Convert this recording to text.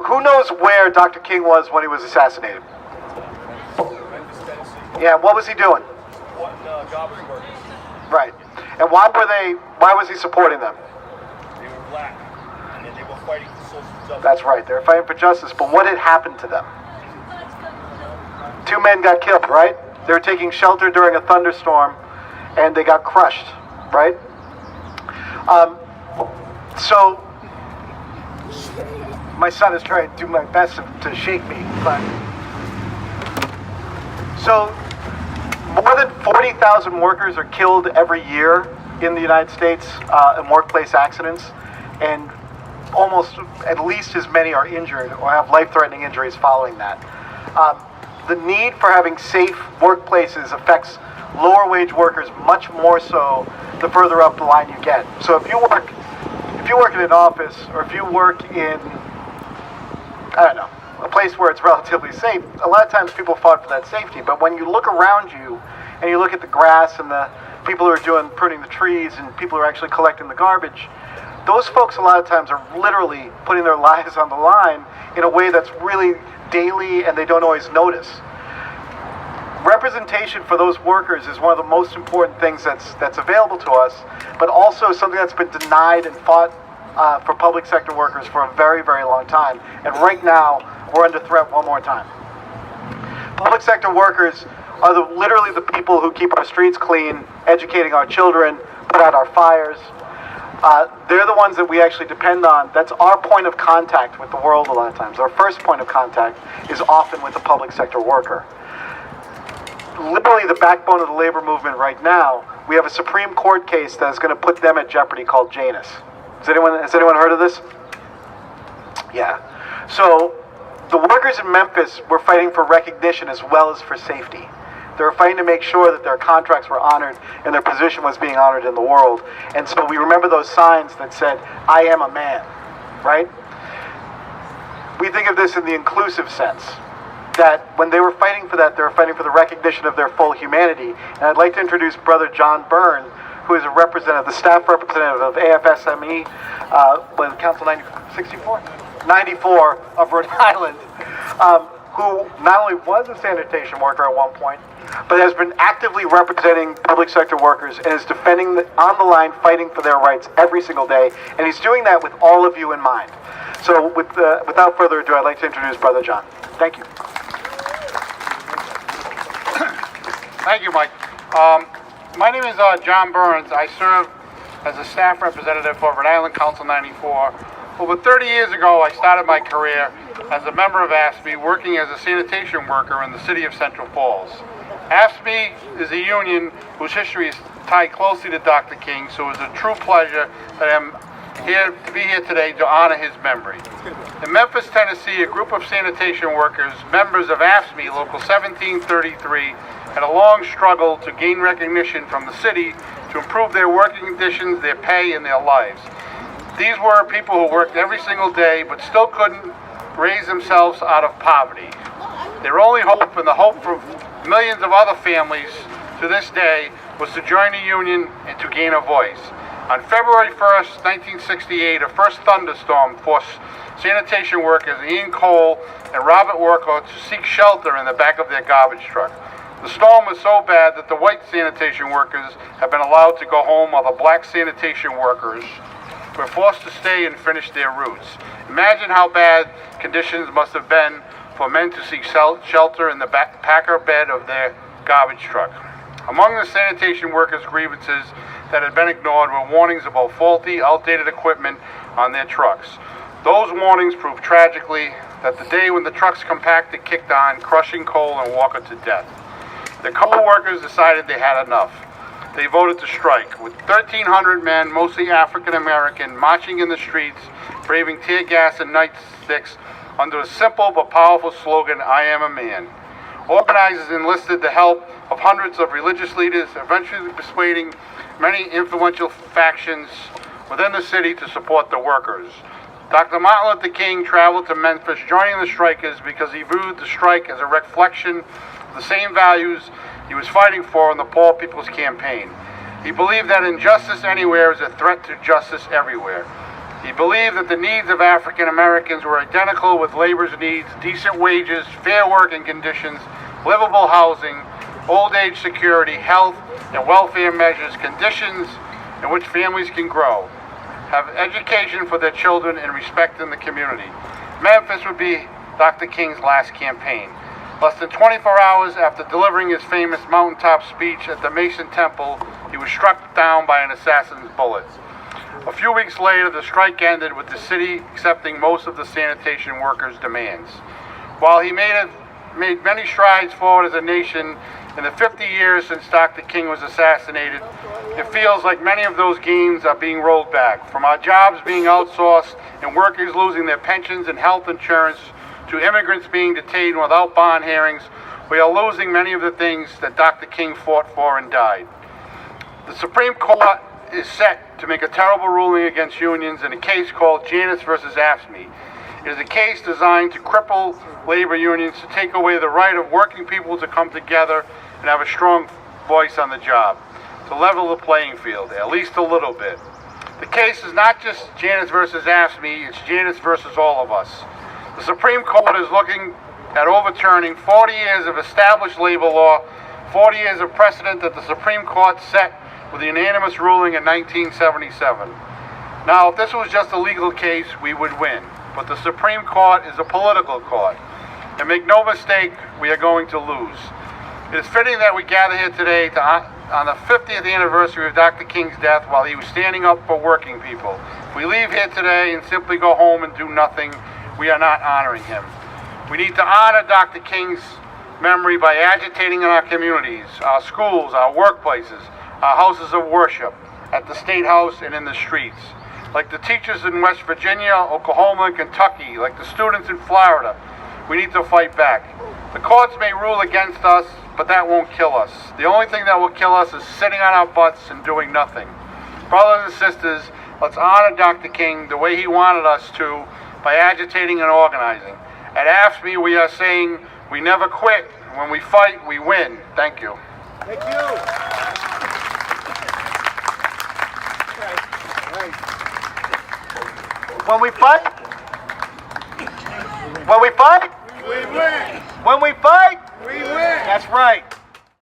Who knows where Dr. King was when he was assassinated? Yeah, what was he doing? Right. And why was he supporting them? They were black, and they were fighting for social justice. That's right, they were fighting for justice, but what had happened to them? 2 men got killed, right? They were taking shelter during a thunderstorm, and they got crushed, right? So, my son is trying to do my best to shake me, but... So, more than 40,000 workers are killed every year in the United States in workplace accidents, and almost at least as many are injured or have life-threatening injuries following that. The need for having safe workplaces affects lower wage workers much more so the further up the line you get. So if you work in an office, or if you work in, I don't know, a place where it's relatively safe, a lot of times people fought for that safety. But when you look around you and you look at the grass and the people who are pruning the trees and people who are actually collecting the garbage, those folks a lot of times are literally putting their lives on the line in a way that's really daily and they don't always notice. Representation for those workers is one of the most important things that's available to us, but also something that's been denied and fought for public sector workers for a very, very long time. And right now, we're under threat one more time. Public sector workers are literally the people who keep our streets clean, educating our children, put out our fires. They're the ones that we actually depend on. That's our point of contact with the world a lot of times. Our first point of contact is often with the public sector worker. Literally the backbone of the labor movement right now, we have a Supreme Court case that is going to put them at jeopardy called Janus. Has anyone heard of this? Yeah. So the workers in Memphis were fighting for recognition as well as for safety. They were fighting to make sure that their contracts were honored and their position was being honored in the world. And so we remember those signs that said, "I am a man," right? We think of this in the inclusive sense, that when they were fighting for that, they were fighting for the recognition of their full humanity. And I'd like to introduce Brother John Byrne, who is a representative, the staff representative of AFSME, with Council 94 of Rhode Island, who not only was a sanitation worker at one point, but has been actively representing public sector workers and is defending on the line, fighting for their rights every single day. And he's doing that with all of you in mind. So without further ado, I'd like to introduce Brother John. Thank you. Thank you, Mike. My name is John Burns. I serve as a staff representative for Rhode Island Council 94. Over 30 years ago, I started my career as a member of AFSCME, working as a sanitation worker in the city of Central Falls. AFSCME is a union whose history is tied closely to Dr. King, so it's a true pleasure that I'm here to be here today to honor his memory. In Memphis, Tennessee, a group of sanitation workers, members of AFSCME Local 1733, had a long struggle to gain recognition from the city to improve their working conditions, their pay, and their lives. These were people who worked every single day but still couldn't raise themselves out of poverty. Their only hope, and the hope for millions of other families to this day, was to join a union and to gain a voice. On February 1st, 1968, a first thunderstorm forced sanitation workers Ian Cole and Robert Worko to seek shelter in the back of their garbage truck. The storm was so bad that the white sanitation workers have been allowed to go home, while the black sanitation workers were forced to stay and finish their routes. Imagine how bad conditions must have been for men to seek shelter in the packer bed of their garbage truck. Among the sanitation workers' grievances that had been ignored were warnings about faulty, outdated equipment on their trucks. Those warnings proved tragically that the day when the truck's compactor kicked on, crushing Cole and Walker to death. The coal workers decided they had enough. They voted to strike, with 1,300 men, mostly African American, marching in the streets, braving tear gas and nightsticks under a simple but powerful slogan, "I am a man." Organizers enlisted the help of hundreds of religious leaders, eventually persuading many influential factions within the city to support the workers. Dr. Martin Luther King traveled to Memphis, joining the strikers because he viewed the strike as a reflection of the same values he was fighting for in the Poor People's Campaign. He believed that injustice anywhere is a threat to justice everywhere. He believed that the needs of African Americans were identical with labor's needs: decent wages, fair working conditions, livable housing, old age security, health and welfare measures, conditions in which families can grow, have education for their children, and respect in the community. Memphis would be Dr. King's last campaign. Less than 24 hours after delivering his famous mountaintop speech at the Mason Temple, he was struck down by an assassin's bullet. A few weeks later, the strike ended with the city accepting most of the sanitation workers' demands. While he made many strides forward as a nation in the 50 years since Dr. King was assassinated, it feels like many of those gains are being rolled back. From our jobs being outsourced and workers losing their pensions and health insurance to immigrants being detained without bond hearings, we are losing many of the things that Dr. King fought for and died. The Supreme Court is set to make a terrible ruling against unions in a case called Janus versus AFSCME. It is a case designed to cripple labor unions, to take away the right of working people to come together and have a strong voice on the job, to level the playing field, at least a little bit. The case is not just Janus versus AFSCME, it's Janus versus all of us. The Supreme Court is looking at overturning 40 years of established labor law, 40 years of precedent that the Supreme Court set with a unanimous ruling in 1977. Now, if this was just a legal case, we would win. But the Supreme Court is a political court. And make no mistake, we are going to lose. It is fitting that we gather here today on the 50th anniversary of Dr. King's death while he was standing up for working people. If we leave here today and simply go home and do nothing, we are not honoring him. We need to honor Dr. King's memory by agitating in our communities, our schools, our workplaces, our houses of worship, at the State House and in the streets. Like the teachers in West Virginia, Oklahoma, and Kentucky, like the students in Florida, we need to fight back. The courts may rule against us, but that won't kill us. The only thing that will kill us is sitting on our butts and doing nothing. Brothers and sisters, let's honor Dr. King the way he wanted us to by agitating and organizing. At AFSCME, we are saying we never quit. When we fight, we win. Thank you. Thank you. When we fight, we win. When we fight, we win. That's right.